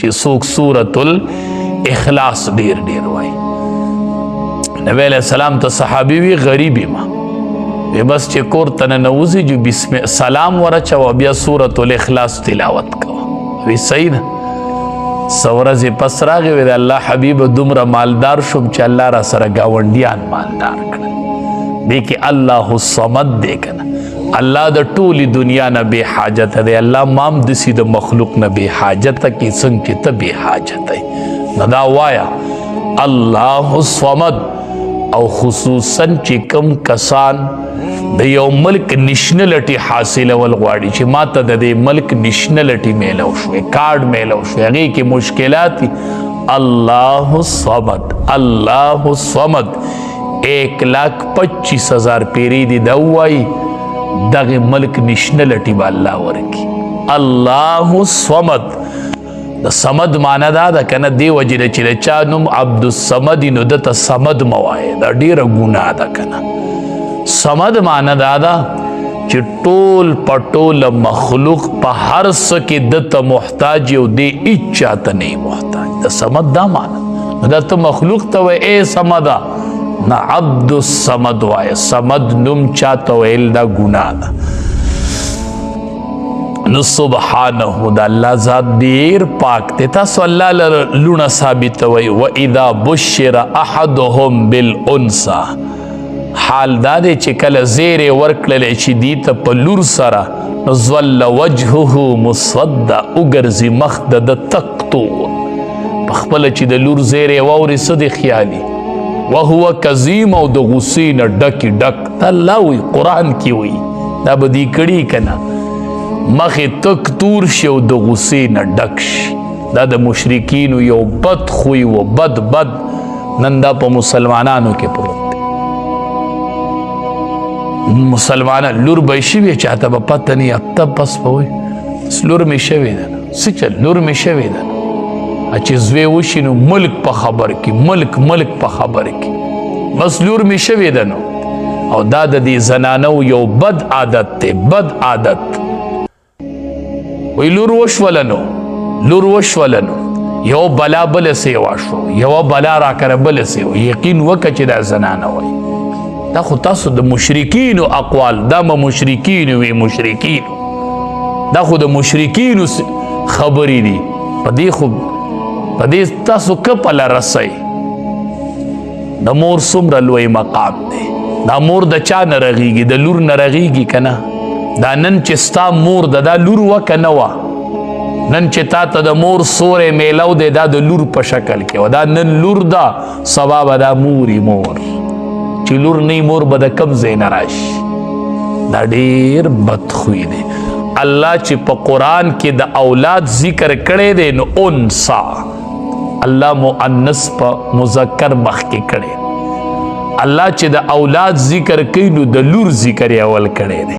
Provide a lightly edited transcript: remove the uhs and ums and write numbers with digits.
چې څوک سورۃ الاخلاص ډیر ډیر وای. نبی علیہ السلام ته صحابي وی غریب ما بس چې کور ته ننوځي جو بسم سلام ورچو بیا سورۃ الاخلاص تلاوت کوه. وی صحیح نه سورځ پس راغی وی الله حبیب دومره مالدار شوم چې الله را سره گاونډیان مالدار کړل. دی کې الله الصمد دی کنه الله د ټولی دنیا نه بے حاجت دی. الله مام دسی د مخلوق نه بے حاجت کی څنګه چې ته بے حاجت دی. ندا وایا الله الصمد. او خصوصا چې کم کسان د یو ملک نشنلټي حاصل ول غواړي چې ماته د دې ملک نشنلټي میلو شوې کارډ میلو شوې هغه کې مشکلات الله الصمد الله الصمد 1,25,000 پیری دی دوای دغه ملک نشنلټي با الله ورکی. الله الصمد د صمد معنا دا د کنه دی وجره چې چا نوم عبد الصمد نو د صمد موای دا ډیره ګناه ده کنه. صمد معنا دا دا چې ټول پټول مخلوق په هر څه کې د محتاج او دی اچا ته نه محتاج. د صمد دا معنا دا ته مخلوق ته وای اے صمدا نا عبد الصمد وای. صمد نوم چاته ویل دا ګناه ده. نو سبحانه دا الله ذات ډیر پاک دی. تاسو الله لونه ثابت وای و اذا بشر احدهم بالانثى. حال دا دی چې کله زیر ورکړل چې دی ته په لور سره نو ظل وجهه مسودا وګرځي مخ د تکتو په خپل چې د لور زیر ووري صد خیالي وهو کظیم او د غصې نه ډکی ډک. الله وی قرآن کې وی دا به دی کړي کنه مخې تک تور شي او د غصې نه ډک شي. دا د مشرکینو یو بد خوی و بد نن دا په مسلمانانو کې پروت دی. مسلمانان لور به شوي چاته به پته نه اته پس به وایي لور مې شوې ده نه څه چل لور مې شوې ده نه چې زوی وشي نو ملک په خبر کې ملک په خبر کې بس لور مې شوې ده نو. او دا د دې زنانو یو بد عادت دی بد عادت. وی لور وشولنو یو بلا بل سیوا شو یو بلا را کر بل سیوا یقین وکه چې دا زنانه وای. دا خو تاسو د مشرکین او اقوال دا مشرکین وی مشرکین دا خو د مشرکین خبرې دي. په دې تاسو کپل رسي د مور څومره لوی مقام دی. دا مور د چا نه رغیږي د لور نه رغیږي کنه. دا نن چې ستا مور دا لور وکه نه وه نن چې تا ته د مور سورې میلو دی دا د لور په شکل کې و. دا نن لور دا سبا به دا موري مور چې لور نه مور به د کم ځای نه راشي. دا ډېر بدخوی دی. الله چې په قرآن کې د اولاد ذکر کړی دی نو انسا الله مؤنث په مذکر مخ کې کړی. الله چې د اولاد ذکر کوي نو د لور ذکر یې اول کړی دی.